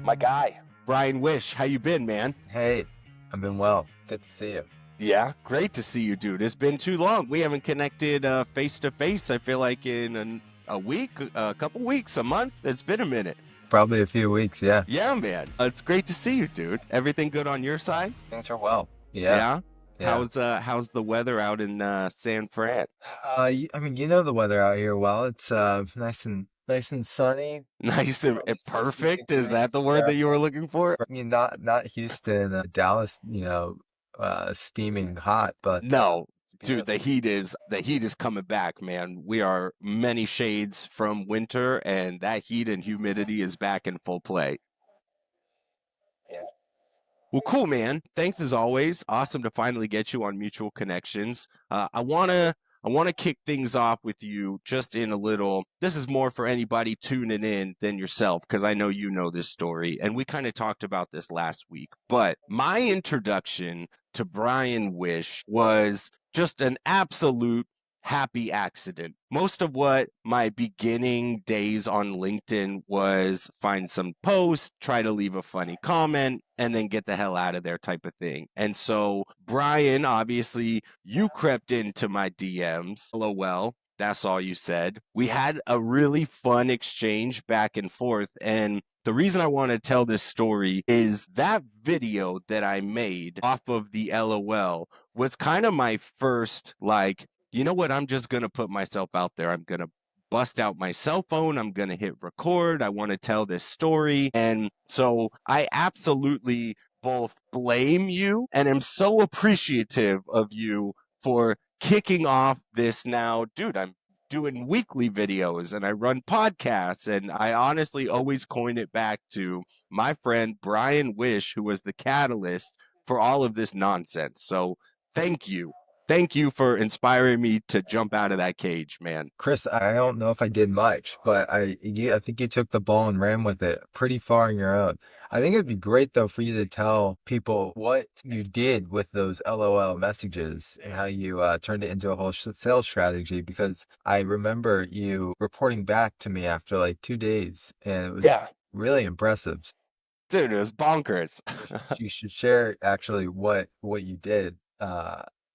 my guy, Bryan Wish. How you been, man? Hey, I've been well. Good to see you. Yeah, great to see you, dude. It's been too long. We haven't connected face to face. I feel like in a week, a couple weeks, a month. It's been a minute. Probably a few weeks, yeah. Yeah, man. It's great to see you, dude. Everything good on your side? Things are well. Yeah, Yeah. yeah. How's the weather out in San Fran? I mean, you know the weather out here well. It's nice and sunny. Nice and Probably 60 perfect. Is degrees. that the word Yeah. that you were looking for? I mean, not Houston, Dallas, steaming hot, but No, it's dude, beautiful. the heat is coming back, man. We are many shades from winter, and that heat and humidity is back in full play. Yeah. Well, cool, man. Thanks as always. Awesome to finally get you on Mutual Connections. I wanna kick things off with you just in a little. This is more for anybody tuning in than yourself, because I know you know this story, and we kind of talked about this last week. But my introduction to Bryan Wish was just an absolute happy accident. Most of what my beginning days on LinkedIn was find some post, try to leave a funny comment, and then get the hell out of there type of thing. And so, Bryan, obviously, you crept into my DMs. LOL. That's all you said. We had a really fun exchange back and forth. And the reason I want to tell this story is that video that I made off of the LOL was kind of my first, like, you know what? I'm just going to put myself out there. I'm going to bust out my cell phone. I'm going to hit record. I want to tell this story. And so I absolutely both blame you and am so appreciative of you for kicking off this now. Dude, I'm doing weekly videos and I run podcasts. And I honestly always coin it back to my friend Bryan Wish, who was the catalyst for all of this nonsense. So thank you. Thank you for inspiring me to jump out of that cage, man. Chris, I don't know if I did much, but I think you took the ball and ran with it pretty far on your own. I think it'd be great though for you to tell people what you did with those LOL messages and how you turned it into a whole sales strategy. Because I remember you reporting back to me after like 2 days, and it was Yeah, really impressive. dude, it was bonkers. You should share actually what you did.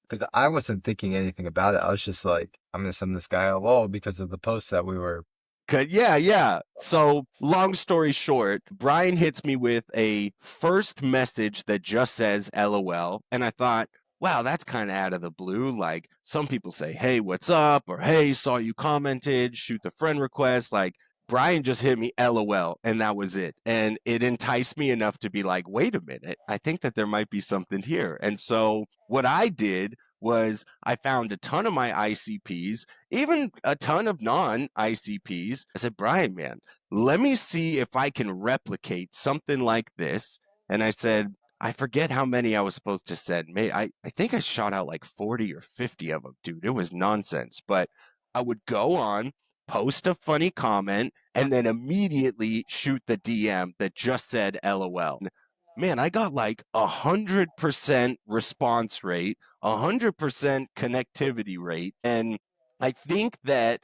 Because I wasn't thinking anything about it. I was just like, I'm gonna send this guy a lol because of the post that we were. Yeah, yeah. So, long story short, Bryan hits me with a first message that just says LOL. And I thought, wow, that's kind of out of the blue. Like, some people say, hey, what's up? Or, hey, saw you commented, shoot the friend request. Like, Bryan just hit me LOL, and that was it. And it enticed me enough to be like, wait a minute, I think that there might be something here. And so, what I did was I found a ton of my ICPs, even a ton of non-ICPs. I said, Bryan, man, let me see if I can replicate something like this. And I said, I forget how many I was supposed to send. I think I shot out like 40 or 50 of them, dude. It was nonsense. But I would go on, post a funny comment, and then immediately shoot the DM that just said LOL. Man, I got like 100% response rate, 100% connectivity rate. And I think that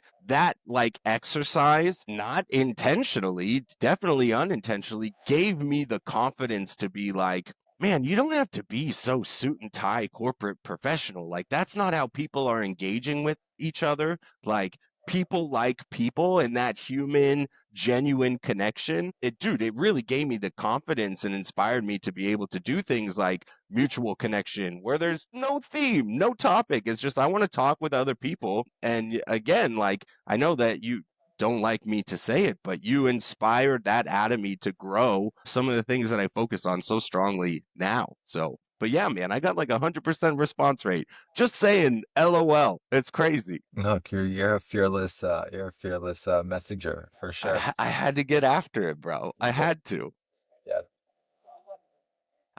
like exercise, not intentionally, definitely unintentionally, gave me the confidence to be like, man, you don't have to be so suit and tie corporate professional. Like, that's not how people are engaging with each other. Like people and that human genuine connection. Dude, it really gave me the confidence and inspired me to be able to do things like Mutual Connection, where there's no theme, no topic. It's just I want to talk with other people. And again, like, I know that you don't like me to say it, but you inspired that out of me to grow some of the things that I focus on so strongly now. So, but yeah, man, I got like 100% response rate. Just saying LOL. It's crazy. Look, you're a fearless messenger for sure. I had to get after it, bro. I Yeah, had to. yeah.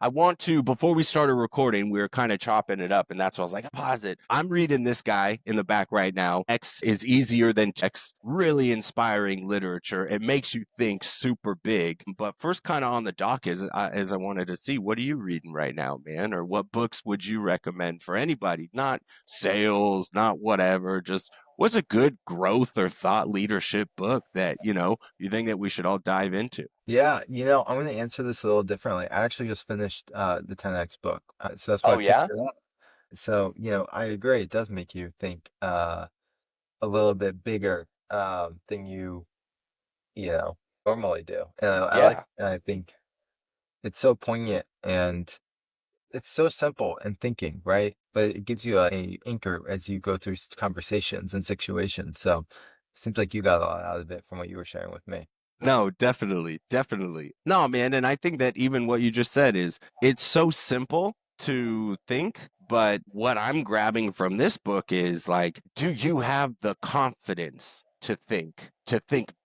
I want to, before we started recording, we were kind of chopping it up, and that's why I was like, pause it. I'm reading this guy in the back right now. X is easier than X. Really inspiring literature. It makes you think super big. But first, kind of on the dock is as I wanted to see, what are you reading right now, man? Or what books would you recommend for anybody? Not sales, not whatever, just what's a good growth or thought leadership book that, you think that we should all dive into? Yeah, I'm going to answer this a little differently. I actually just finished the 10X book, so that's why I Oh, picked yeah? it up. So, I agree. It does make you think a little bit bigger than you normally do. And Yeah. and I think it's so poignant and it's so simple in thinking, right? But it gives you a anchor as you go through conversations and situations. So it seems like you got a lot out of it from what you were sharing with me. No, definitely, definitely. No, man, and I think that even what you just said is it's so simple to think, but what I'm grabbing from this book is like, do you have the confidence to think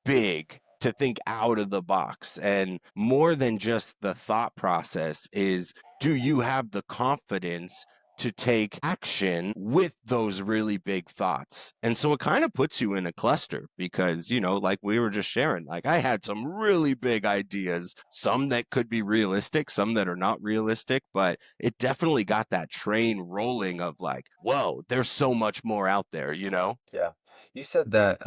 big, to think out of the box? And more than just the thought process is, do you have the confidence to take action with those really big thoughts? And so it kind of puts you in a cluster because, like we were just sharing, like I had some really big ideas, some that could be realistic, some that are not realistic, but it definitely got that train rolling of like, whoa, there's so much more out there? Yeah. You said that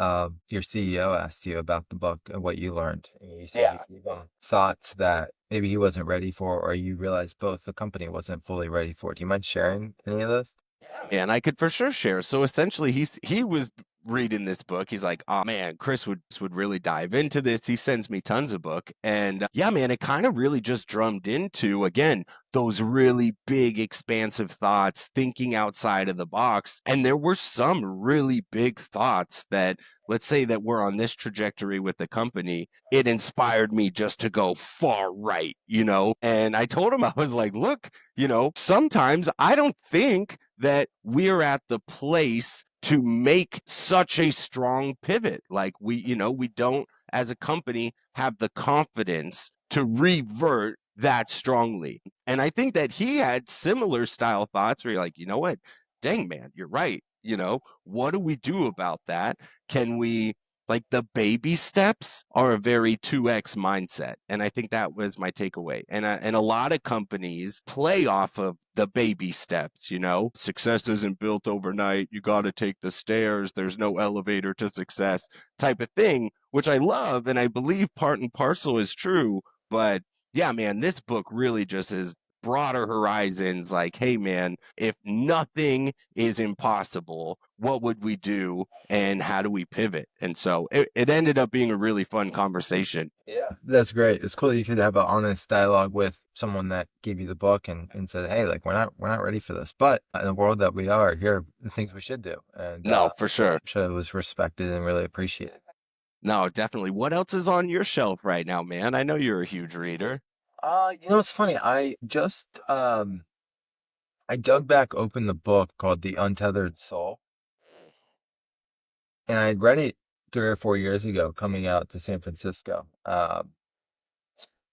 your CEO asked you about the book and what you learned. And you said you Yeah. gave him thoughts that maybe he wasn't ready for, or you realized both the company wasn't fully ready for. Do you mind sharing any of those? And I could for sure share. So essentially, he was reading this book. He's like, "Oh man, Chris would really dive into this." He sends me tons of book, and yeah, man, it kind of really just drummed into again those really big, expansive thoughts, thinking outside of the box. And there were some really big thoughts that, let's say that we're on this trajectory with the company, it inspired me just to go far right. And I told him I was like, "Look, sometimes I don't think that we're at the place to make such a strong pivot. Like we don't as a company have the confidence to revert that strongly." And I think that he had similar style thoughts where you're like, you know what? Dang, man, you're right. What do we do about that? Can we like the baby steps are a very 2x mindset, and I think that was my takeaway. And a lot of companies play off of the baby steps. Success isn't built overnight. You got to take the stairs. There's no elevator to success type of thing, which I love and I believe part and parcel is true. But yeah, man, this book really just is broader horizons, like, hey man, if nothing is impossible, what would we do and how do we pivot? And so it ended up being a really fun conversation. Yeah, that's great. It's cool you could have an honest dialogue with someone that gave you the book and said, "Hey, like we're not ready for this." But in the world that we are, here are the things we should do. And No, for I'm sure. sure it was respected and really appreciated. No, definitely. What else is on your shelf right now, man? I know you're a huge reader. It's funny. I dug back open the book called The Untethered Soul, and I had read it 3 or 4 years ago, coming out to San Francisco,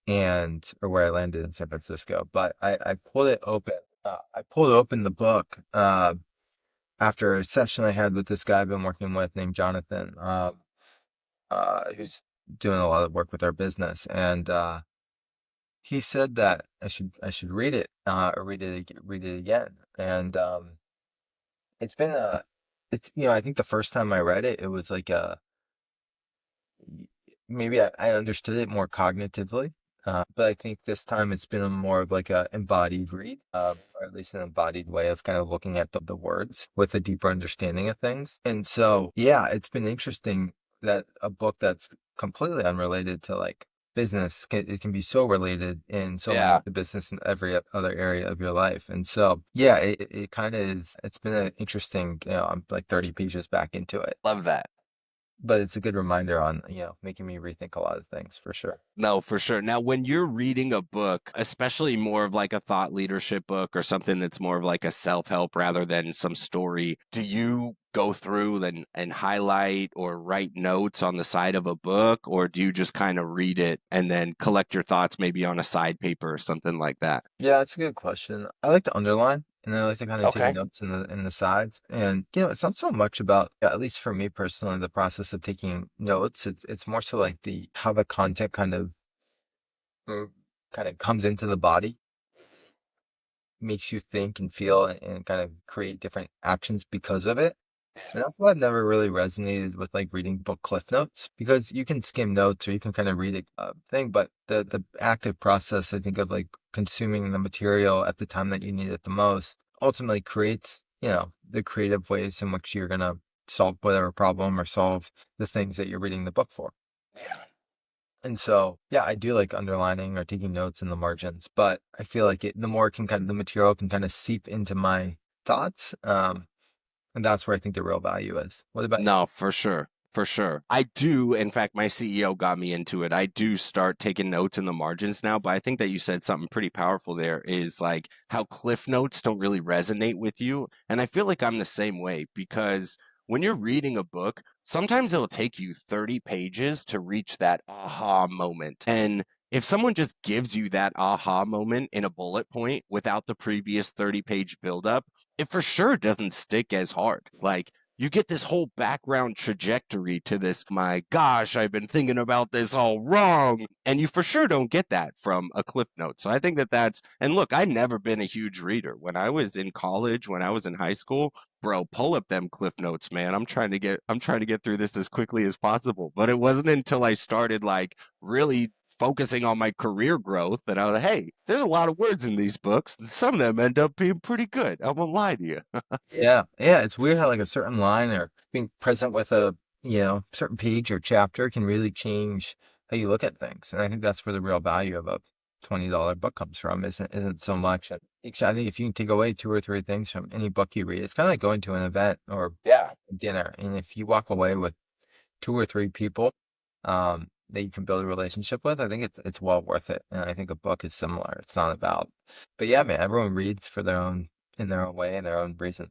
and or where I landed in San Francisco. But I pulled it open. I pulled open the book after a session I had with this guy I've been working with named Jonathan, who's doing a lot of work with our business, and he said that I should read it or read it again, and it's been a it's I think the first time I read it, it was like a maybe I understood it more cognitively, but I think this time it's been a more of like a embodied read, or at least an embodied way of kind of looking at the words with a deeper understanding of things. And so, yeah, it's been interesting that a book that's completely unrelated to like business it can be so related in so many Yeah, the business and every other area of your life. And so, yeah, it kind of is. It's been an interesting. I'm like 30 pages back into it, love that. but it's a good reminder on, making me rethink a lot of things for sure. No, for sure. Now, when you're reading a book, especially more of like a thought leadership book or something that's more of like a self-help rather than some story, do you go through and highlight or write notes on the side of a book, or do you just kind of read it and then collect your thoughts maybe on a side paper or something like that? Yeah, that's a good question. I like to underline and I like to kind of take Okay. notes in the sides. And it's not so much about, yeah, at least for me personally, the process of taking notes. It's more so like the how the content mm, kind of comes into the body, makes you think and feel and kind of create different actions because of it. And that's why I've never really resonated with like reading book cliff notes because you can skim notes or you can kind of read a thing, but the active process, I think, of like consuming the material at the time that you need it the most ultimately creates, the creative ways in which you're gonna solve whatever problem or solve the things that you're reading the book for. Yeah. And so, yeah, I do like underlining or taking notes in the margins, but I feel like the more it can kind of, the material can kind of seep into my thoughts. And that's where I think the real value is. What about you? No, for sure. For sure. I do. In fact, my CEO got me into it. I do start taking notes in the margins now, but I think that you said something pretty powerful there is like how cliff notes don't really resonate with you. And I feel like I'm the same way because when you're reading a book, sometimes it'll take you 30 pages to reach that aha moment. And if someone just gives you that aha moment in a bullet point without the previous 30-page buildup, it for sure doesn't stick as hard. Like, you get this whole background trajectory to this, my gosh, I've been thinking about this all wrong. And you for sure don't get that from a cliff note. So I think that and look, I never been a huge reader. When I was in college, when I was in high school, bro, pull up them cliff notes, man. I'm trying to get through this as quickly as possible. But it wasn't until I started like really focusing on my career growth that I was like, hey, there's a lot of words in these books. And some of them end up being pretty good. I won't lie to you. Yeah, yeah, it's weird how like a certain line or being present with a, certain page or chapter can really change how you look at things. And I think that's where the real value of a $20 book comes from, isn't so much. And I think if you can take away two or three things from any book you read, it's kind of like going to an event or Yeah. dinner. And if you walk away with two or three people that you can build a relationship with, I think it's well worth it. And I think a book is similar. It's not about, but yeah, man, everyone reads for in their own way and their own reason.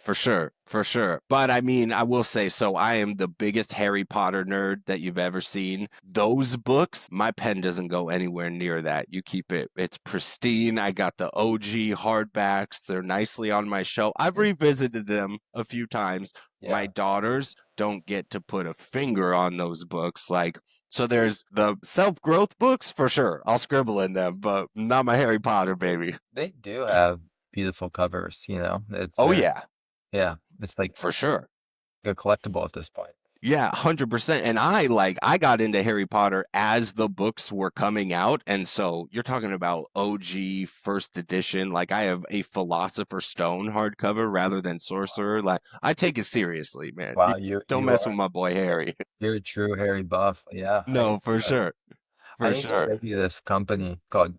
For sure, for sure. But I mean, I will say, so I am the biggest Harry Potter nerd that you've ever seen. Those books, my pen doesn't go anywhere near that. You keep it's pristine. I got the OG hardbacks. They're nicely on my shelf. I've revisited them a few times. My Yeah. daughters don't get to put a finger on those books. Like, so there's the self-growth books for sure. I'll scribble in them, but not my Harry Potter baby. They do have beautiful covers, It's Oh very, yeah, yeah, it's like for sure. a collectible at this point. Yeah, 100%. And I got into Harry Potter as the books were coming out. And so you're talking about OG first edition. Like I have a Philosopher's Stone hardcover rather than Sorcerer. Like I take it seriously, man. You Wow, don't you mess with are my boy Harry. you're a true Harry buff. Yeah, No, for sure. I For need to show sure. you this company called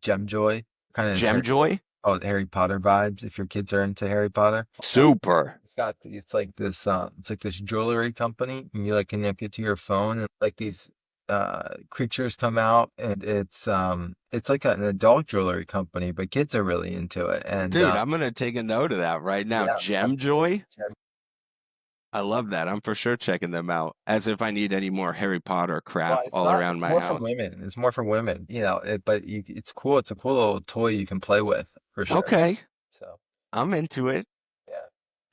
Gemjoy. Kind of Gemjoy? called Harry Potter vibes if your kids are into Harry Potter. Super. It's like this jewelry company and you like connect it to your phone and like these creatures come out and it's like an adult jewelry company, but kids are really into it. And Dude, I'm gonna take a note of that right now. yeah, absolutely. Gemjoy? I love that. I'm for sure checking them out. As if I need any more Harry Potter Well, crap it's all not. around It's my more for house. women. It's more for women, but it's cool. It's a cool little toy you can play with for sure. Okay, So I'm into it. yeah,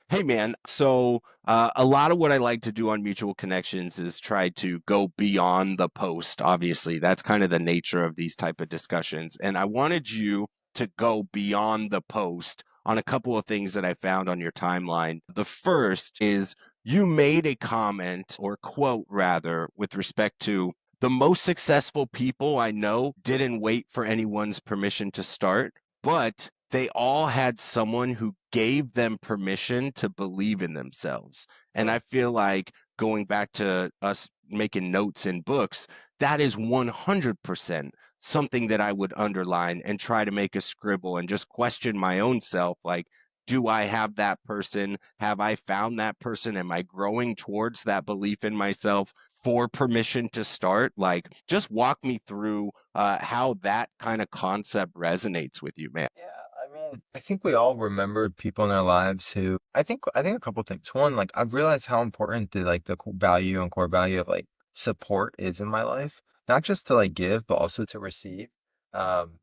Hey man, so a lot of what I like to do on Mutual Connections is try to go beyond the post. Obviously, that's kind of the nature of these type of discussions. And I wanted you to go beyond the post on a couple of things that I found on your timeline. The first is you made a comment or quote rather with respect to the most successful people I know didn't wait for anyone's permission to start, but they all had someone who gave them permission to believe in themselves. And I feel like going back to us making notes in books, that is 100% something that I would underline and try to make a scribble and just question my own self. Like, do I have that person? Have I found that person? Am I growing towards that belief in myself for permission to start? Like, just walk me through how that kind of concept resonates with you, man. yeah. I mean, I think we all remember people in our lives who I think a couple things. One, like I've realized how important the value and core value of like support is in my life, not just to like give, but also to receive. Um,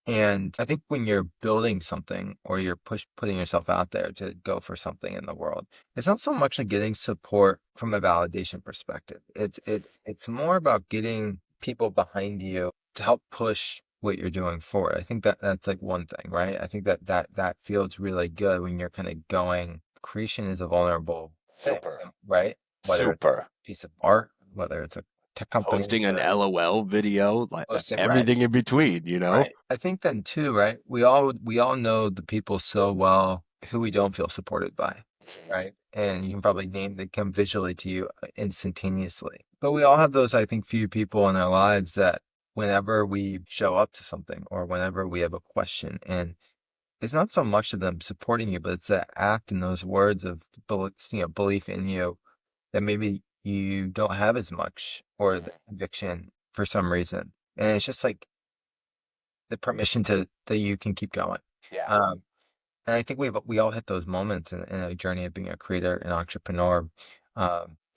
and I think when you're building something or you're putting yourself out there to go for something in the world, it's not so much like getting support from a validation perspective. It's more about getting people behind you to help push what you're doing forward. I think that that's like one thing, right? I think that feels really good when you're kind of going creation is a vulnerable thing, Super. right? Whether it's a Super. piece of art, whether it's a tech company, Posting an or LOL video, like posting, right? everything in between, you know? Right. I think then too, right? We all know the people so well who we don't feel supported by, right? And you can probably name they come visually to you instantaneously. But we all have those, I think, few people in our lives that whenever we show up to something or whenever we have a question, and it's not so much of them supporting you, but it's that act and those words of belief in you that maybe you don't have as much, or the conviction for some reason. And it's just like the permission to that you can keep going. Yeah. Um, and I think we all hit those moments in a journey of being a creator, an entrepreneur.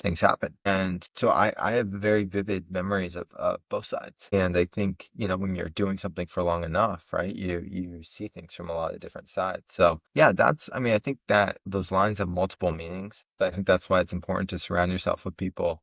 Things happen, and so I have very vivid memories of both sides. And I think when you're doing something for long enough, right, you see things from a lot of different sides. So yeah, that's I mean I think that those lines have multiple meanings. But I think that's why it's important to surround yourself with people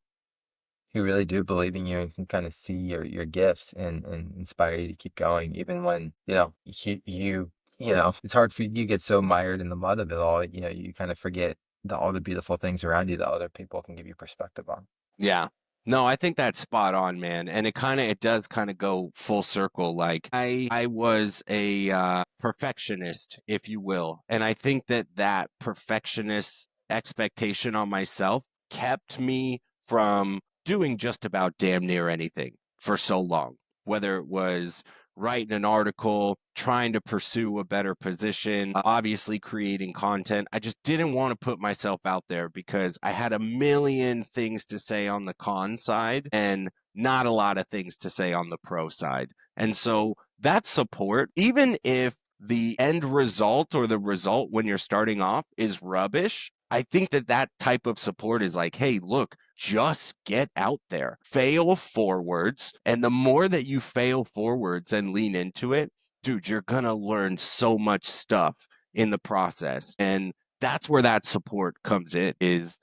who really do believe in you and can kind of see your gifts and inspire you to keep going, even when, it's hard for you, you get so mired in the mud of it all, you kind of forget all the beautiful things around you that other people can give you perspective on. Yeah. No, I think that's spot on, man. And it does kind of go full circle. Like I was a perfectionist, if you will. And I think that perfectionist expectation on myself kept me from doing just about damn near anything for so long. Whether it was writing an article, trying to pursue a better position, obviously creating content. I just didn't want to put myself out there because I had a million things to say on the con side and not a lot of things to say on the pro side. And so that support, even if the end result or the result when you're starting off is rubbish, I think that type of support is like, hey, look, just get out there, fail forwards. And the more that you fail forwards and lean into it, dude, you're going to learn so much stuff in the process. And that's where that support comes in is,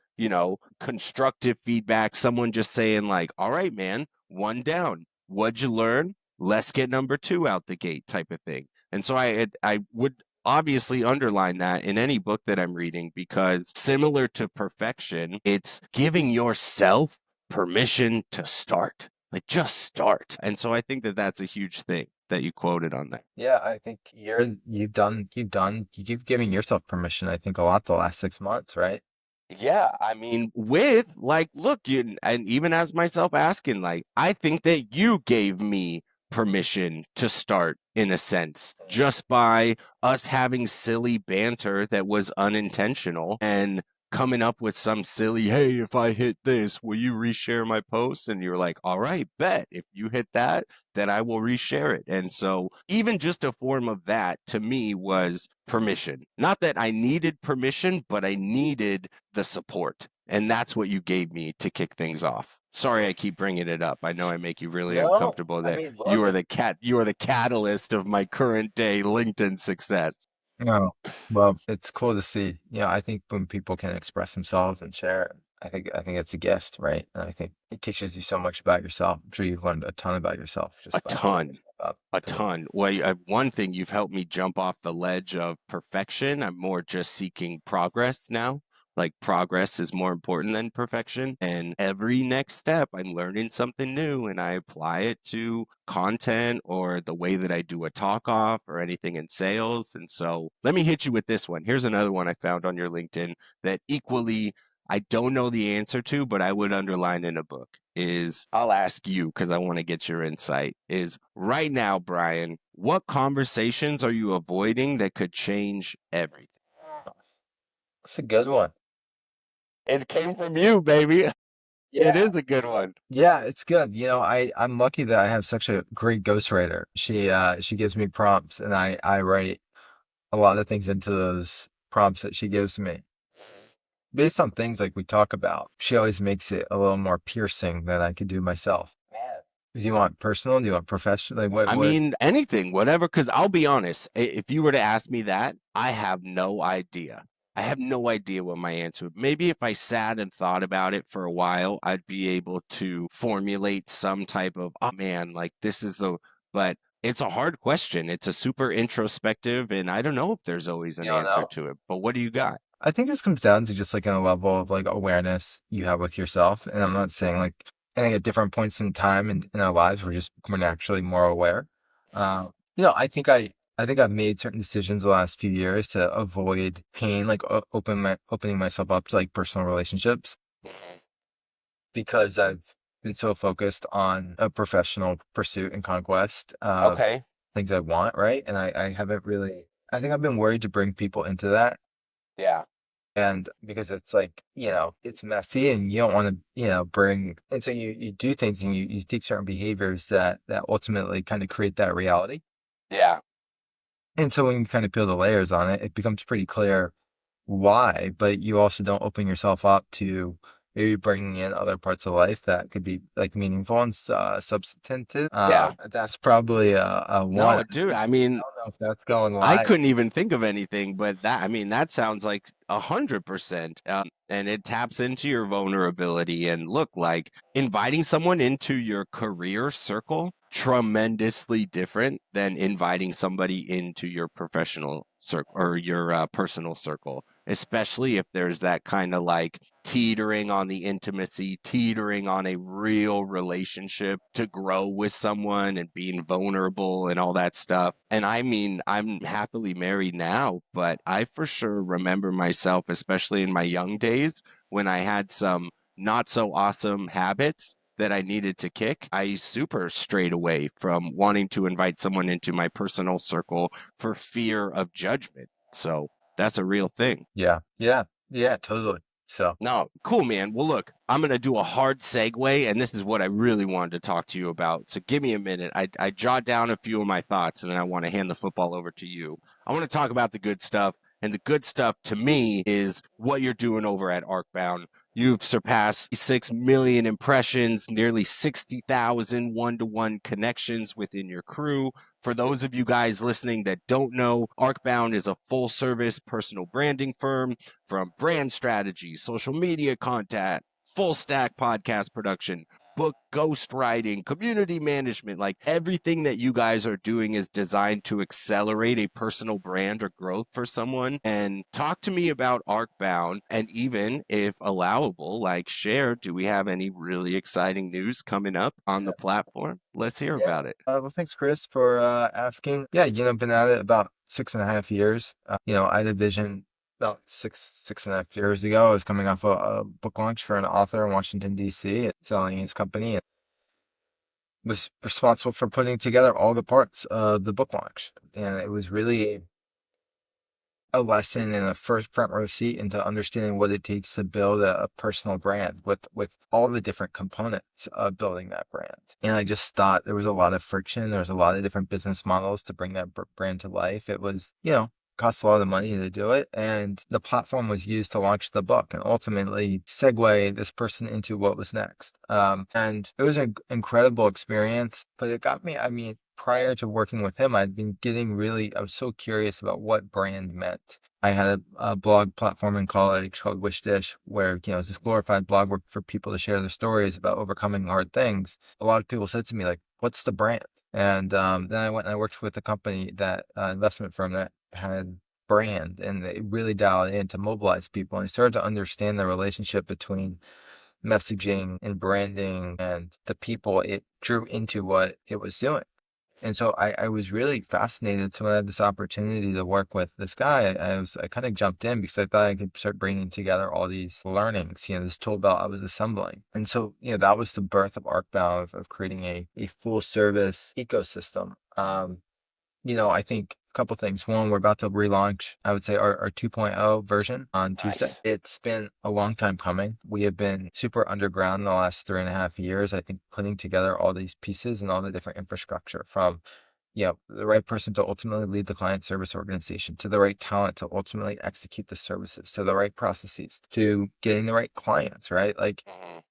constructive feedback, someone just saying like, all right, man, one down. What'd you learn? Let's get number two out the gate type of thing. And so I would obviously underline that in any book that I'm reading because similar to perfection, it's giving yourself permission to start. Like just start. And so I think that that's a huge thing that you quoted on there. Yeah, I think you've given yourself permission, I think, a lot the last 6 months, right? Yeah, I mean, with like, look, and even as myself asking, like, I think that you gave me permission to start in a sense just by us having silly banter that was unintentional and coming up with some silly, hey, if I hit this, will you reshare my post? And you're like, all right, bet if you hit that, then I will reshare it. And so, even just a form of that to me was permission. Not that I needed permission, but I needed the support. And that's what you gave me to kick things off. Sorry, I keep bringing it up. I know I make you really No, uncomfortable I that mean, you look, are you are the catalyst of my current day LinkedIn success. no. Well, it's cool to see. I think when people can express themselves and share, I think it's a gift, right? And I think it teaches you so much about yourself. I'm sure you've learned a ton about yourself A just by putting ton. yourself up. A ton. Well, one thing you've helped me jump off the ledge of perfection. I'm more just seeking progress now. Like progress is more important than perfection. And every next step, I'm learning something new and I apply it to content or the way that I do a talk off or anything in sales. And so let me hit you with this one. Here's another one I found on your LinkedIn that equally I don't know the answer to, but I would underline in a book is I'll ask you because I want to get your insight is right now, Bryan, what conversations are you avoiding that could change everything? It's a good one. It came from you, baby. It Yeah. is a good one. Yeah, it's good. I'm lucky that I have such a great ghostwriter. She gives me prompts and I write a lot of things into those prompts that she gives me. Based on things like we talk about, she always makes it a little more piercing than I could do myself. Man. Do you want personal? Do you want professional? Like I what? mean, anything, whatever. Because I'll be honest, if you were to ask me that, I have no idea. I have no idea what my answer would. Maybe if I sat and thought about it for a while, I'd be able to formulate some type of, oh man, like this is the, but it's a hard question. It's a super introspective, and I don't know if there's always You an don't answer know? to it. But what do you got? I think this comes down to just like a level of like awareness you have with yourself. And I'm not saying like, I think at different points in time in our lives, we're naturally more aware. I think I've made certain decisions the last few years to avoid pain, like opening myself up to like personal relationships because I've been so focused on a professional pursuit and conquest of Okay. things I want, right? And I haven't really, I think I've been worried to bring people into that. Yeah. And because it's like, it's messy and you don't want to, bring, and so you do things and you take certain behaviors that ultimately kind of create that reality. Yeah. And so when you kind of peel the layers on it, it becomes pretty clear why, but you also don't open yourself up to maybe bringing in other parts of life that could be like meaningful and substantive. Yeah. That's probably a one. No, dude, I I mean, don't know if that's going I live. couldn't even think of anything, but that, I mean, that sounds like 100%. And it taps into your vulnerability. And look, like inviting someone into your career circle, tremendously different than inviting somebody into your professional circle or your personal circle, especially if there's that kind of like teetering on the intimacy, teetering on a real relationship to grow with someone and being vulnerable and all that stuff. And I mean, I'm happily married now, but I for sure remember myself, especially in my young days, when I had some not so awesome habits that I needed to kick. I super strayed away from wanting to invite someone into my personal circle for fear of judgment. So that's a real thing. Yeah, yeah, yeah, totally. So, No, cool, man. Well, look, I'm going to do a hard segue, and this is what I really wanted to talk to you about. So give me a minute. I jot down a few of my thoughts, and then I want to hand the football over to you. I want to talk about the good stuff. And the good stuff to me is what you're doing over at Arcbound. You've surpassed 6 million impressions, nearly 60,000 one-to-one connections within your crew. For those of you guys listening that don't know, Arcbound is a full service personal branding firm from brand strategy, social media content, full stack podcast production, book ghostwriting, community management. Like everything that you guys are doing is designed to accelerate a personal brand or growth for someone. And talk to me about Arcbound. And even if allowable, like share, do we have any really exciting news coming up on the platform? Let's hear yeah. about it. Well, thanks, Chris, for asking. Yeah, been at it about 6.5 years. I had a vision about six and a half years ago. I was coming off a book launch for an author in Washington, D.C., and selling his company, and was responsible for putting together all the parts of the book launch. And it was really a lesson and a first front row seat into understanding what it takes to build a personal brand with all the different components of building that brand. And I just thought there was a lot of friction. There was a lot of different business models to bring that brand to life. It was, cost a lot of money to do it. And the platform was used to launch the book and ultimately segue this person into what was next. And it was an incredible experience, but it got me, I mean, prior to working with him, I was so curious about what brand meant. I had a blog platform in college called Wish Dish, where, it's this glorified blog where, for people to share their stories about overcoming hard things. A lot of people said to me, like, what's the brand? And then I went and I worked with a company investment firm that had brand, and they really dialed in to mobilize people. And I started to understand the relationship between messaging and branding and the people it drew into what it was doing. And so I was really fascinated. So when I had this opportunity to work with this guy, I kind of jumped in because I thought I could start bringing together all these learnings, this tool belt I was assembling. And so, that was the birth of Arcbound, of creating a full service ecosystem. I think a couple things. One, we're about to relaunch, I would say, our 2.0 version on Tuesday. Nice. It's been a long time coming. We have been super underground in the last 3.5 years, I think, putting together all these pieces and all the different infrastructure from, the right person to ultimately lead the client service organization, to the right talent to ultimately execute the services, to the right processes, to getting the right clients, right? Like, Mhm.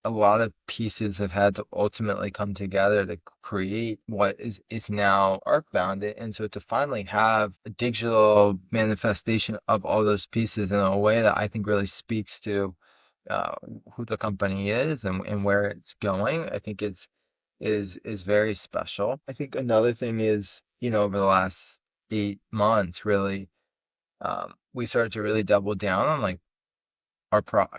a lot of pieces have had to ultimately come together to create what is now Arcbound. And so to finally have a digital manifestation of all those pieces in a way that I think really speaks to uh, who the company is and where it's going, I think is very special. I think another thing is, over the last 8 months, really, we started to really double down on like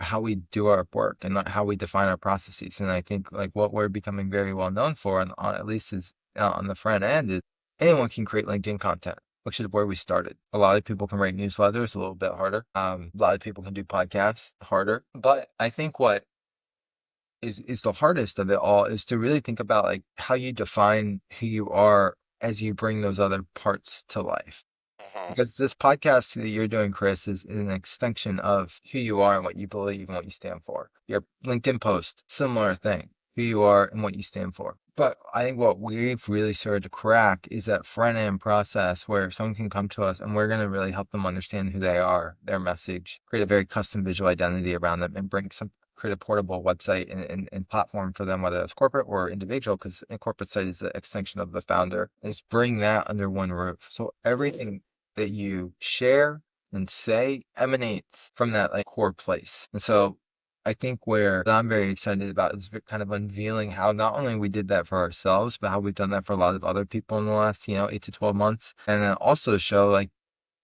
how we do our work and not how we define our processes. And I think like what we're becoming very well known for, and at least is on the front end, is anyone can create LinkedIn content, which is where we started. A lot of people can write newsletters a little bit harder. A lot of people can do podcasts harder. But I think what is the hardest of it all is to really think about like how you define who you are as you bring those other parts to life. Mhm. Because this podcast that you're doing, Chris, is an extension of who you are and what you believe and what you stand for. Your LinkedIn post, similar thing, who you are and what you stand for. But I think what we've really started to crack is that front end process where someone can come to us and we're going to really help them understand who they are, their message, create a very custom visual identity around them, and create a portable website and platform for them, whether that's corporate or individual, because a corporate site is the extension of the founder, and just bring that under one roof. So everything that you share and say emanates from that like core place. And so I think where I'm very excited about is kind of unveiling how not only we did that for ourselves, but how we've done that for a lot of other people in the last, 8 to 12 months. And then also show like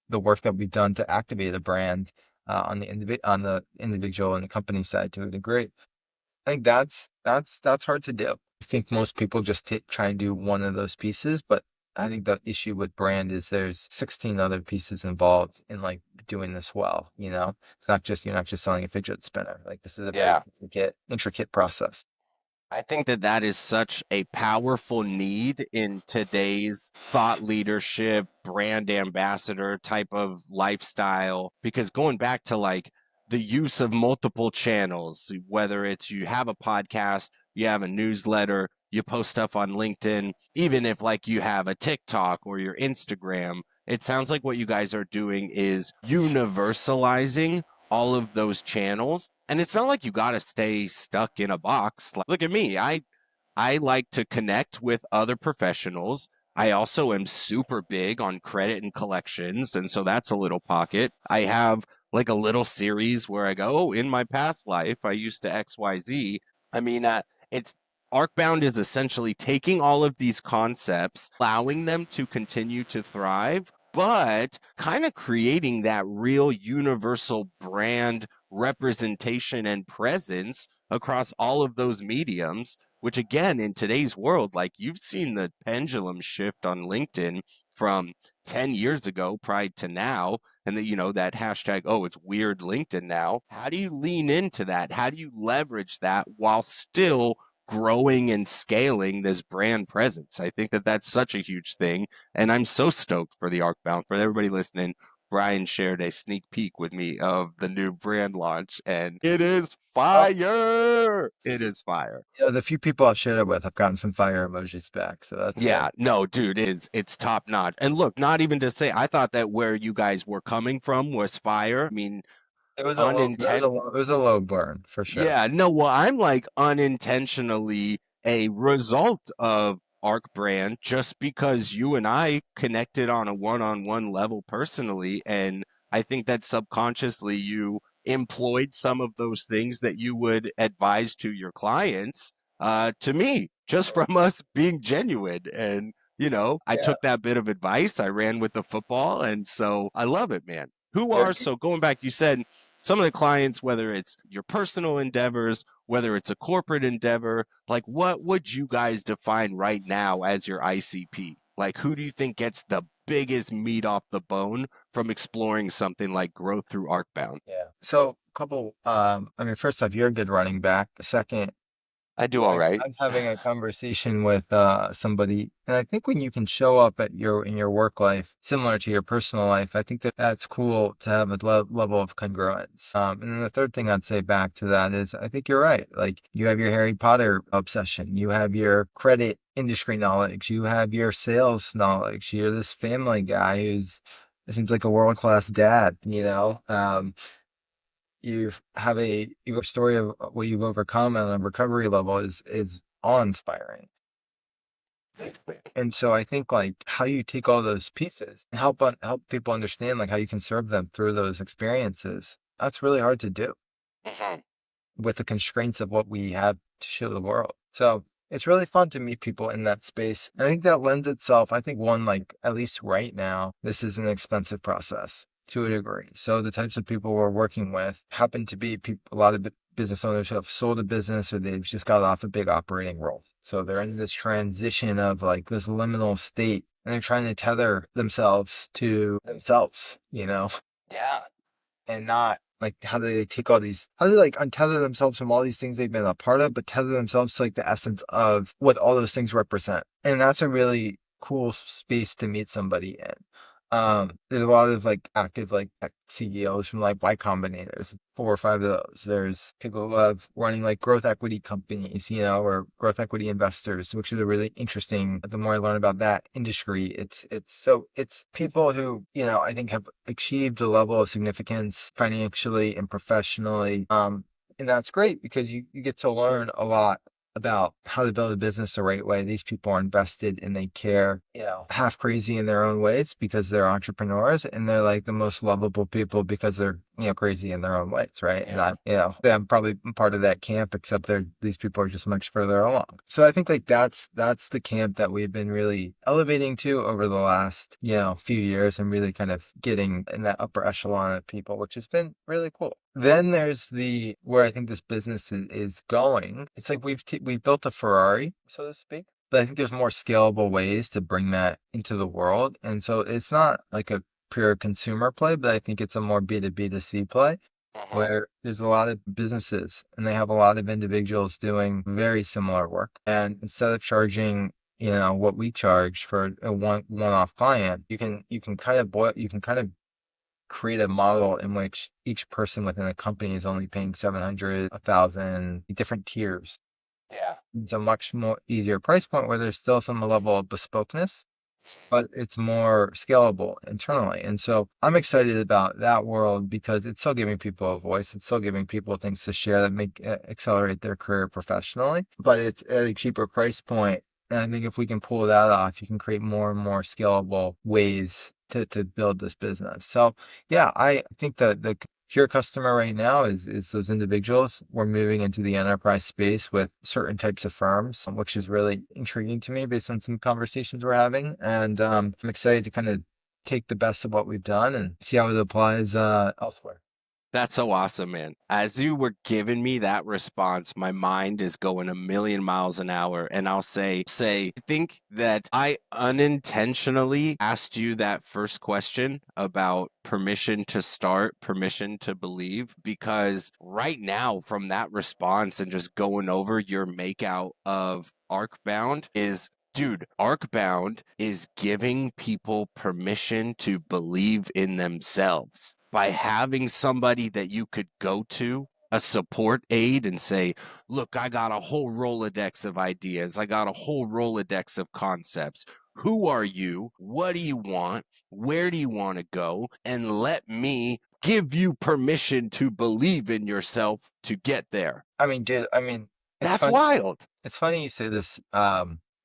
the work that we've done to activate a brand on the individual and the company side to a degree. I think that's hard to do. I think most people just try and do one of those pieces, but I think the issue with brand is there's 16 other pieces involved in like doing this well, you know? It's not just you're not just selling a fidget spinner. Like this is a very Yeah. intricate process. I think that that is such a powerful need in today's thought leadership, brand ambassador type of lifestyle. Because going back to like the use of multiple channels, whether it's you have a podcast, you have a newsletter, you post stuff on LinkedIn, even if like you have a TikTok or your Instagram, it sounds like what you guys are doing is universalizing all of those channels. And it's not like you got to stay stuck in a box. Like, look at me. I like to connect with other professionals. I also am super big on credit and collections, and so that's a little pocket. I have like a little series where I go, oh, in my past life, I used to XYZ. I mean, it's Arcbound is essentially taking all of these concepts, allowing them to continue to thrive, but kind of creating that real universal brand representation and presence across all of those mediums, which again, in today's world, like you've seen the pendulum shift on LinkedIn from 10 years ago, pride to now, and that, that hashtag, oh, it's weird LinkedIn now. How do you lean into that? How do you leverage that while still growing and scaling this brand presence? I think that that's such a huge thing. And I'm so stoked for the Arcbound. For everybody listening, Bryan shared a sneak peek with me of the new brand launch, and it is Oh, fire. It is fire. the few people I've shared it with, I've gotten some fire emojis back, so that's good. Yeah, no, dude, it's top notch. And look, not even to say, I thought that where you guys were coming from was fire. I mean, unintent. It was a low burn for sure. Yeah, no, well, I'm like unintentionally a result of Arc Brand just because you and I connected on a one-on-one level personally. And I think that subconsciously you employed some of those things that you would advise to your clients to me, just from us being genuine. And, I Yeah. took that bit of advice, I ran with the football, and so I love it, man. So going back, you said some of the clients, whether it's your personal endeavors, whether it's a corporate endeavor, like what would you guys define right now as your ICP? Like, who do you think gets the biggest meat off the bone from exploring something like growth through Arcbound? Yeah. So, couple, I mean, first off, you're a good running back. Second, I do all I right. was having a conversation with somebody, and I think when you can show up in your work life similar to your personal life, I think that that's cool to have a level of congruence. And then the third thing I'd say back to that is I think you're right. Like you have your Harry Potter obsession, you have your credit industry knowledge, you have your sales knowledge. You're this family guy who's it seems like a world-class dad, you know. Your story of what you've overcome on a recovery level is awe-inspiring. And so I think like how you take all those pieces and help people understand like how you can serve them through those experiences. That's really hard to do Mhm. with the constraints of what we have to show the world. So it's really fun to meet people in that space. And I think that lends itself, I think one, like at least right now, this is an expensive process. to a degree. So the types of people we're working with happen to be a lot of business owners who have sold a business or they've just got off a big operating role. So they're in this transition of like this liminal state and they're trying to tether themselves to themselves, Yeah. and not like how do they take all these, how do they like untether themselves from all these things they've been a part of, but tether themselves to like the essence of what all those things represent. And that's a really cool space to meet somebody in. There's a lot of like active like CEOs from like Y Combinator. There's 4 or 5 of those. There's people who have running like growth equity companies, or growth equity investors, which is a really interesting. The more I learn about that industry, it's people who I think have achieved a level of significance financially and professionally. And that's great because you get to learn a lot about how to build a business the right way. These people are invested and they care, half crazy in their own ways because they're entrepreneurs and they're like the most lovable people because they're, crazy in their own ways, right? And I'm probably part of that camp, except these people are just much further along. So I think like that's the camp that we've been really elevating to over the last, few years and really kind of getting in that upper echelon of people, which has been really cool. Then there's where I think this business is going. It's like we've built a Ferrari, so to speak. But I think there's more scalable ways to bring that into the world. And so it's not like a pure consumer play, but I think it's a more B2B2C play Mhm. where there's a lot of businesses and they have a lot of individuals doing very similar work. And instead of charging, what we charge for a one-off client, you can kind of create a model in which each person within a company is only paying 700, 1,000 different tiers. Yeah. It's a much more easier price point where there's still some level of bespokeness, but it's more scalable internally. And so I'm excited about that world because it's still giving people a voice. It's still giving people things to share that make accelerate their career professionally, but it's at a cheaper price point. And I think if we can pull that off, you can create more and more scalable ways to build this business. So yeah, I think that the pure customer right now is those individuals. We're moving into the enterprise space with certain types of firms, which is really intriguing to me based on some conversations we're having. And I'm excited to kind of take the best of what we've done and see how it applies elsewhere. That's so awesome, man. As you were giving me that response, my mind is going a million miles an hour. And I'll I think that I unintentionally asked you that first question about permission to start, permission to believe, because right now, from that response and just going over your makeout of Arcbound is dude, Arcbound is giving people permission to believe in themselves by having somebody that you could go to, a support aide, and say, look, I got a whole Rolodex of ideas. I got a whole Rolodex of concepts. Who are you? What do you want? Where do you want to go? And let me give you permission to believe in yourself to get there. I mean, dude, it's That's funny. wild. It's funny you say this.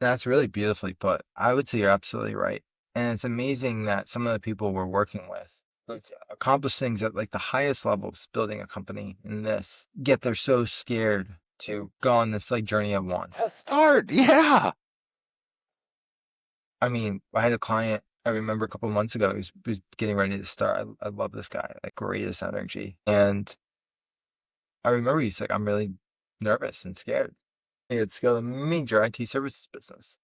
That's really beautifully put. I would say you're absolutely right. And it's amazing that some of the people we're working with like, accomplish things at like the highest levels, building a company in this, yet they're so scared to go on this like journey of one. Start. Yeah. I mean, I had a client I remember a couple months ago. He was getting ready to start. I love this guy, like greatest energy. And I remember he's like, I'm really nervous and scared. He had scaled a major IT services business.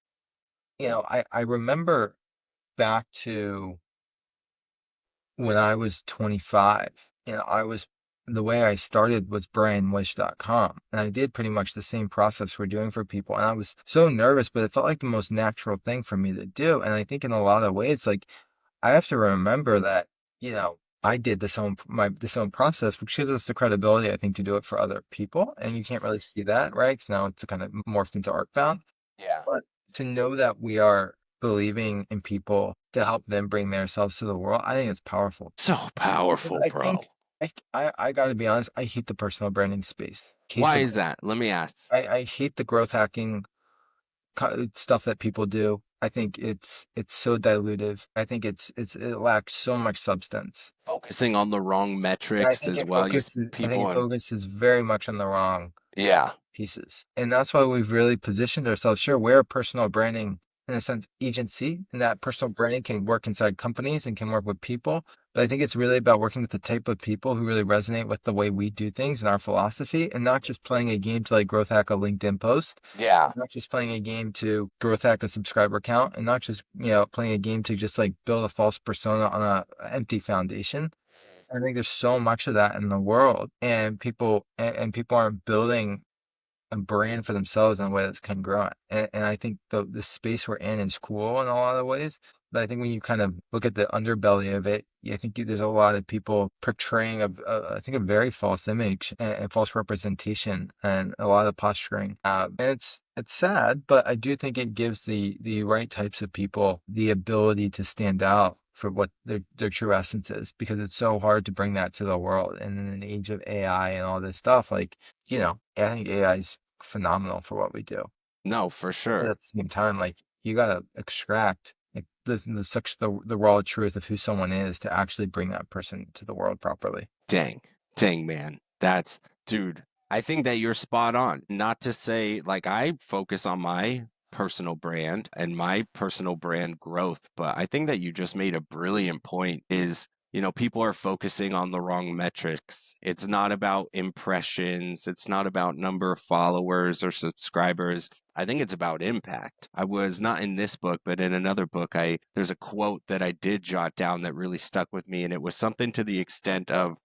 I remember back to when I was 25, the way I started was bryanwish.com. And I did pretty much the same process we're doing for people. And I was so nervous, but it felt like the most natural thing for me to do. And I think in a lot of ways, like I have to remember that, I did this own process, which gives us the credibility, I think, to do it for other people. And you can't really see that, right? Because now it's kind of morphed into Arcbound. Yeah. But to know that we are believing in people to help them bring themselves to the world, I think it's powerful. So And powerful, I bro. think I got to be honest, I hate the personal branding space. Why is that? Let me ask. I hate the growth hacking stuff that people do. I think it's so dilutive. I think it lacks so much substance. Focusing on the wrong And metrics as well. I think People it on, focuses very much on the wrong yeah. pieces. And that's why we've really positioned ourselves. Sure, we're a personal branding, in a sense, agency, and that personal branding can work inside companies and can work with people. But I think it's really about working with the type of people who really resonate with the way we do things and our philosophy, and not just playing a game to like growth hack a LinkedIn post, Yeah. not just playing a game to growth hack a subscriber count, and not just, playing a game to just like build a false persona on a empty foundation. I think there's so much of that in the world, and people aren't building a brand for themselves in a way that's congruent. And I think the space we're in is cool in a lot of ways. But I think when you kind of look at the underbelly of it, I think there's a lot of people portraying I think a very false image and false representation and a lot of posturing. And it's sad, but I do think it gives the right types of people the ability to stand out for what their true essence is, because it's so hard to bring that to the world. And in an age of AI and all this stuff, like, I think AI is phenomenal for what we do. No, for But sure. at the same time, like, you gotta extract like the raw truth of who someone is to actually bring that person to the world properly. Dang, dang, man. That's, dude, I think that you're spot on. Not to say, like, I focus on my personal brand and my personal brand growth, but I think that you just made a brilliant point is, people are focusing on the wrong metrics. It's not about impressions, it's not about number of followers or subscribers. I think it's about impact. I was not in this book, but in another book, I there's a quote that I did jot down that really stuck with me, and it was something to the extent of,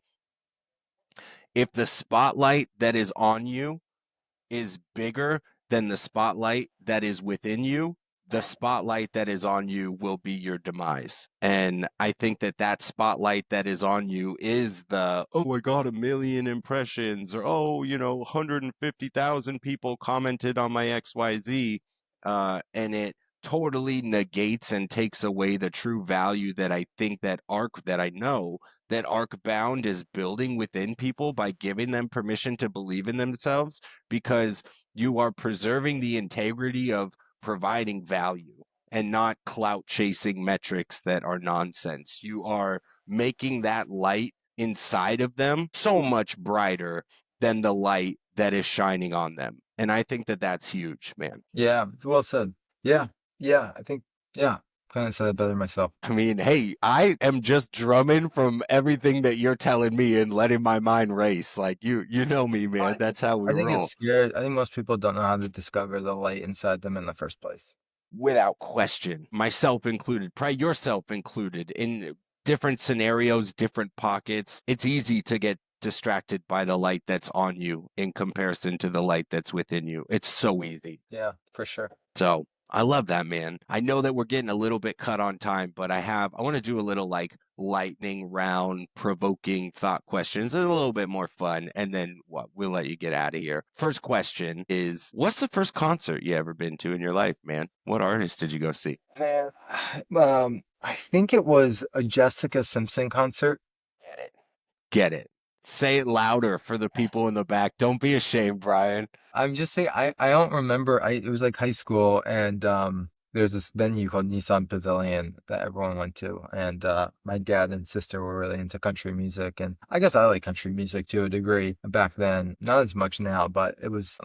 if the spotlight that is on you is bigger than the spotlight that is within you, the spotlight that is on you will be your demise. And I think that that spotlight that is on you is the, oh, I got 1 million impressions, or, oh, 150,000 people commented on my XYZ. And it totally negates and takes away the true value that I think that I know that Arcbound is building within people by giving them permission to believe in themselves, because you are preserving the integrity of providing value and not clout chasing metrics that are nonsense. You are making that light inside of them so much brighter than the light that is shining on them. And I think that that's huge, man. Yeah, well said. Yeah, yeah, I think, yeah, kind of said it better myself. I mean, hey, I am just drumming from everything that you're telling me and letting my mind race. Like, you know me, man. I think That's how we I think it's roll. scared. I think most people don't know how to discover the light inside them in the first place. Without question, myself included, probably yourself included, in different scenarios, different pockets. It's easy to get distracted by the light that's on you in comparison to the light that's within you. It's so easy. Yeah, for sure. So I love that, man. I know that we're getting a little bit cut on time, but I want to do a little like lightning round, provoking thought questions and a little bit more fun. And then we'll let you get out of here. First question is, what's the first concert you ever been to in your life, man? What artist did you go see? Man, I think it was a Jessica Simpson concert. Get it. Get it. Say it louder for the people in the back. Don't be ashamed, Brian. I'm just saying, I don't remember. It was like high school, and there's this venue called Nissan Pavilion that everyone went to, and my dad and sister were really into country music, and I guess I like country music to a degree back then, not as much now, but it was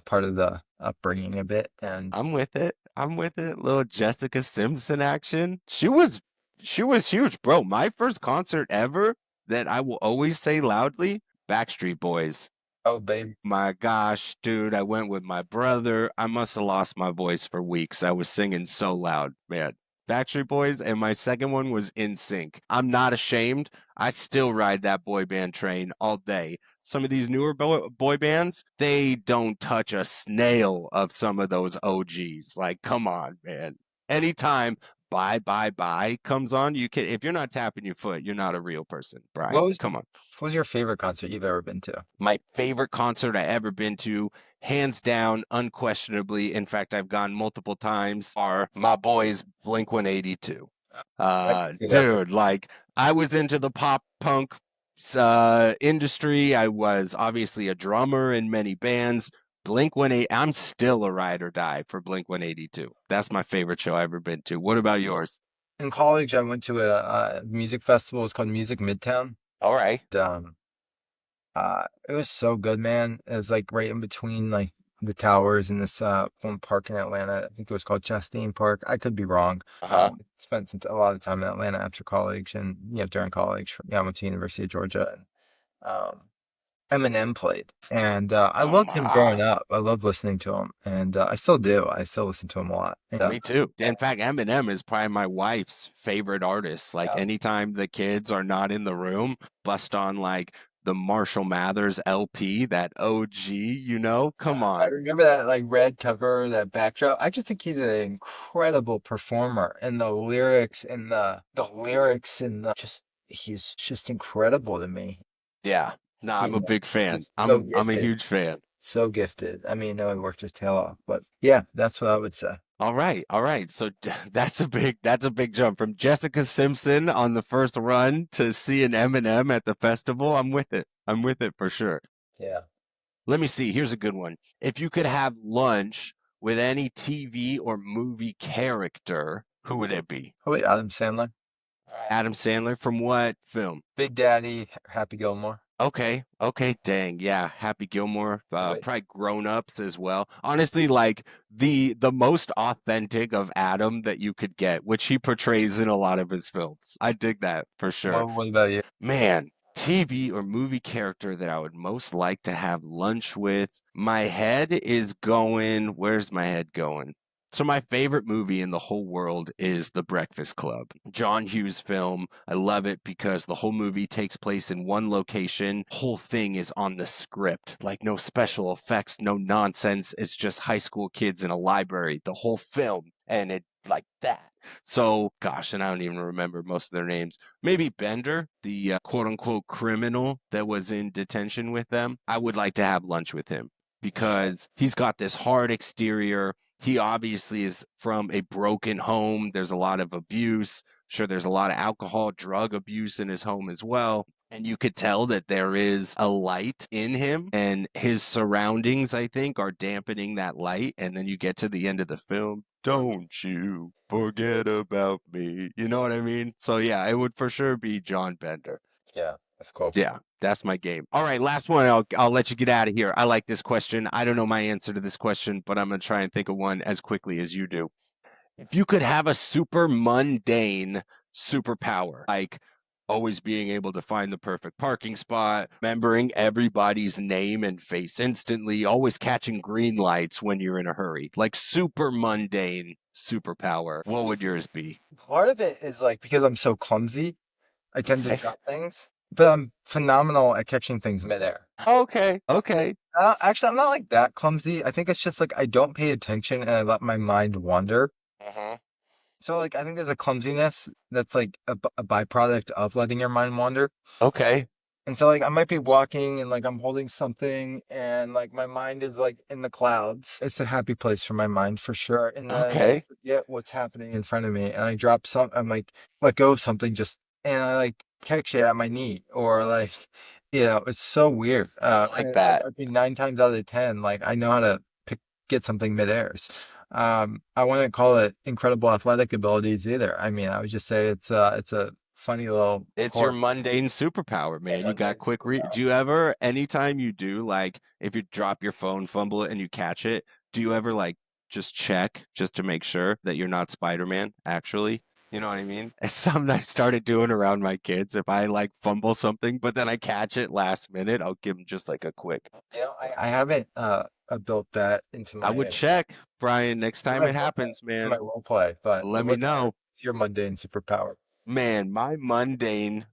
part of the upbringing a bit, and I'm with it. I'm with it. Little Jessica Simpson action. She was huge, bro. My first concert ever that I will always say loudly, Backstreet Boys. oh babe, My gosh, dude, I went with my brother. I must have lost my voice for weeks. I was singing so loud, man. Backstreet Boys, and my second one was In Sync. I'm not ashamed. I still ride that boy band train all day. Some of these newer boy bands, they don't touch a snail of some of those OGs. Like, come on, man. Anytime Bye Bye Bye comes on, you can, if you're not tapping your foot, you're not a real person, what Brian. was Come on. what was your favorite concert you've ever been to? My favorite concert I ever been to, hands down, unquestionably. In fact, I've gone multiple times. Are my boys Blink 182. I can see that. Dude, like I was into the pop punk industry. I was obviously a drummer in many bands. Blink 180. I'm still a ride or die for Blink 182. That's my favorite show I've ever been to. What about yours? In college, I went to a music festival. It's called Music Midtown. All right. It was so good, man. It was like right in between like the towers in this one park in Atlanta. I think it was called Chastain Park. I could be wrong. Uh-huh. Spent a lot of time in Atlanta after college, and during college, I went to University of Georgia. And Eminem played, and I Come loved him growing on. up. I loved listening to him, and I still do. I still listen to him a lot. And, Me too. In fact, Eminem is probably my wife's favorite artist. Like yeah. anytime the kids are not in the room, bust on like the Marshall Mathers LP, that OG, come I on. remember that like red cover, that backdrop. I just think he's an incredible performer, and the lyrics and just he's just incredible to me. Yeah. No, I'm a He, big fan. he's so I'm a gifted, huge fan. so gifted. I mean, no, he worked his tail off, but yeah, that's what I would say. All right, all right. So that's a big jump from Jessica Simpson on the first run to seeing Eminem at the festival. I'm with it. I'm with it for sure. Yeah. Let me see. Here's a good one. If you could have lunch with any TV or movie character, who would it be? Oh wait, Adam Sandler, Adam Sandler from what film? Big Daddy, Happy Gilmore. Okay, okay, dang, yeah, Happy Gilmore, Oh wait, probably Grown Ups as well. Honestly, like the most authentic of Adam that you could get, which he portrays in a lot of his films. I dig that for sure. what about you? Man, TV or movie character that I would most like to have lunch with. My head is going, where's my head going? So my favorite movie in the whole world is The Breakfast Club. John Hughes film. I love it because the whole movie takes place in one location. Whole thing is on the script. Like no special effects, no nonsense. It's just high school kids in a library, the whole film. And it like that. So, gosh, and I don't even remember most of their names. Maybe Bender, the quote unquote criminal that was in detention with them. I would like to have lunch with him because he's got this hard exterior. He obviously is from a broken home. There's a lot of abuse. Sure, there's a lot of alcohol, drug abuse in his home as well. And you could tell that there is a light in him, and his surroundings, I think, are dampening that light. And then you get to the end of the film. Don't you forget about me. You know what I mean? So, yeah, it would for sure be John Bender. Yeah, that's cool. Yeah, that's my game. All right, last one. I'll let you get out of here. I like this question. I don't know my answer to this question, but I'm gonna try and think of one as quickly as you do. If you could have a super mundane superpower, like always being able to find the perfect parking spot, remembering everybody's name and face instantly, always catching green lights when you're in a hurry, like super mundane superpower, what would yours be? Part of it is like because I'm so clumsy, I tend to Okay. drop things, but I'm phenomenal at catching things midair. Okay. Okay. Actually, I'm not like that clumsy. I think it's just like I don't pay attention and I let my mind wander. Uh-huh. So like I think there's a clumsiness that's like a byproduct of letting your mind wander. Okay. And so like I might be walking and like I'm holding something and like my mind is like in the clouds. It's a happy place for my mind for sure. And then I like Okay. forget what's happening in front of me and I drop some I'm like let go of something just and I like catch it at my knee or like it's so weird. I like And that. I think 9 times out of 10, like I know how to get something midair. I wouldn't call it incredible athletic abilities either. I mean, I would just say it's a funny little It's your quirk. mundane superpower, Yeah, man. You got mundane quick do superpower. you ever, anytime you do, like if you drop your phone, fumble it, and you catch it, do you ever like just check just to make sure that you're not Spider-Man, actually? You know what I mean? It's something I started doing around my kids. If I like fumble something, but then I catch it last minute, I'll give them just like a quick. I haven't built that into I my would check, Brian, next time it happens, into my man. role play, but Let me what's know. your mundane superpower? Man, my mundane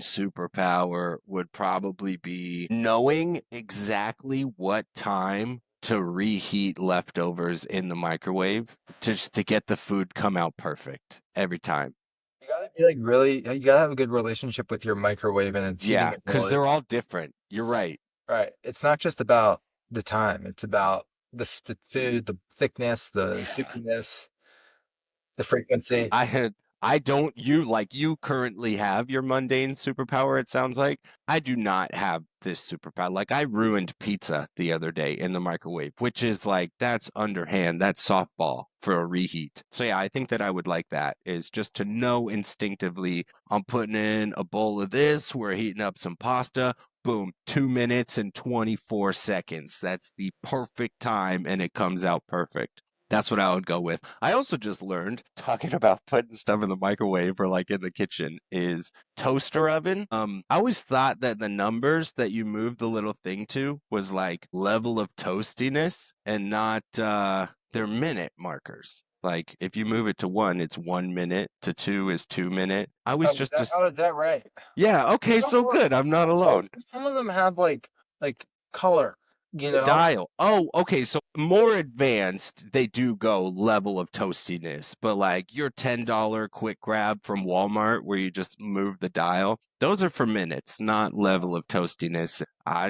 superpower would probably be knowing exactly what time to reheat leftovers in the microwave just to get the food come out perfect every time. You gotta be like really, you gotta have a good relationship with your microwave and its heating Yeah, because ability. they're all different. You're right. Right. It's not just about the time. It's about the food, the thickness, the Yeah. soupiness, the frequency. I don't you like you currently have your mundane superpower, it sounds like. I do not have this superpower. Like I ruined pizza the other day in the microwave, which is like that's underhand, that's softball for a reheat. So yeah, I think that I would like that is just to know instinctively I'm putting in a bowl of this, we're heating up some pasta. boom, 2 minutes and 24 seconds. That's the perfect time, and it comes out perfect. That's what I would go with. I also just learned, talking about putting stuff in the microwave or like in the kitchen, is toaster oven. I always thought that the numbers that you moved the little thing to was like level of toastiness and not their minute markers. Like if you move it to 1, it's 1 minute. To 2 is 2 minute. I was just Oh, is that right? yeah. Okay, Some so good. I'm not alone. some of them have like color, you The know? dial. Oh, okay. So more advanced, they do go level of toastiness, but like your $10 quick grab from Walmart where you just move the dial, those are for minutes, not level of toastiness. I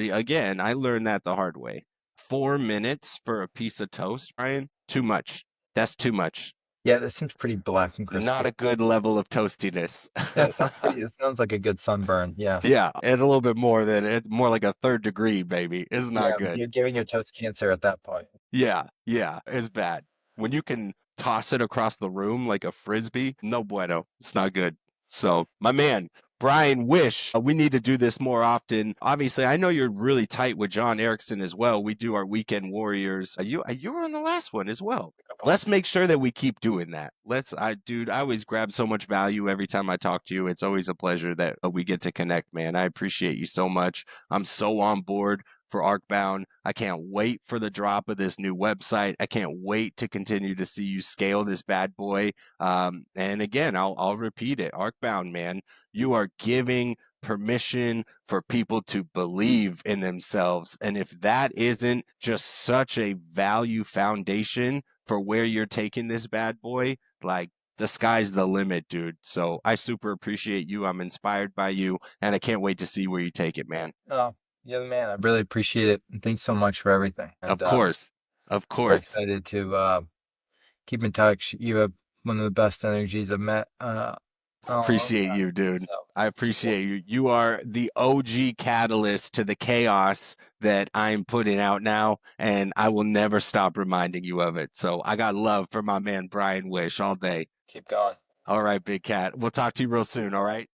learned that the hard way. 4 minutes for a piece of toast, Brian? Too much. That's too much. Yeah, that seems pretty black and Not crispy. a good level of toastiness. Yeah, it sounds like a good sunburn. Yeah. Yeah, and a little bit more than it, more like a third degree, baby. It's not Yeah, good. you're giving your toast cancer at that point. Yeah, yeah, it's bad. When you can toss it across the room like a frisbee, no bueno. It's not good. So, my man, Bryan Wish, we need to do this more often. Obviously, I know you're really tight with John Erickson as well. We do our weekend warriors. You were on the last one as well. Let's make sure that we keep doing that. Dude, I always grab so much value every time I talk to you. It's always a pleasure that we get to connect, man. I appreciate you so much. I'm so on board for Arcbound. I can't wait for the drop of this new website. I can't wait to continue to see you scale this bad boy. And again, I'll repeat it. Arcbound, man, you are giving permission for people to believe in themselves. And if that isn't just such a value foundation for where you're taking this bad boy, like the sky's the limit, dude. So I super appreciate you. I'm inspired by you, and I can't wait to see where you take it, man. Oh, you're the man. I really appreciate it. And thanks so much for everything. And Of course. Of super course. excited to keep in touch. You have one of the best energies I've met in a long Appreciate time. you, dude. So, I well, appreciate you. You are the OG catalyst to the chaos that I'm putting out now, and I will never stop reminding you of it. So I got love for my man Bryan Wish all day. keep going. All right, big cat. We'll talk to you real soon, all right?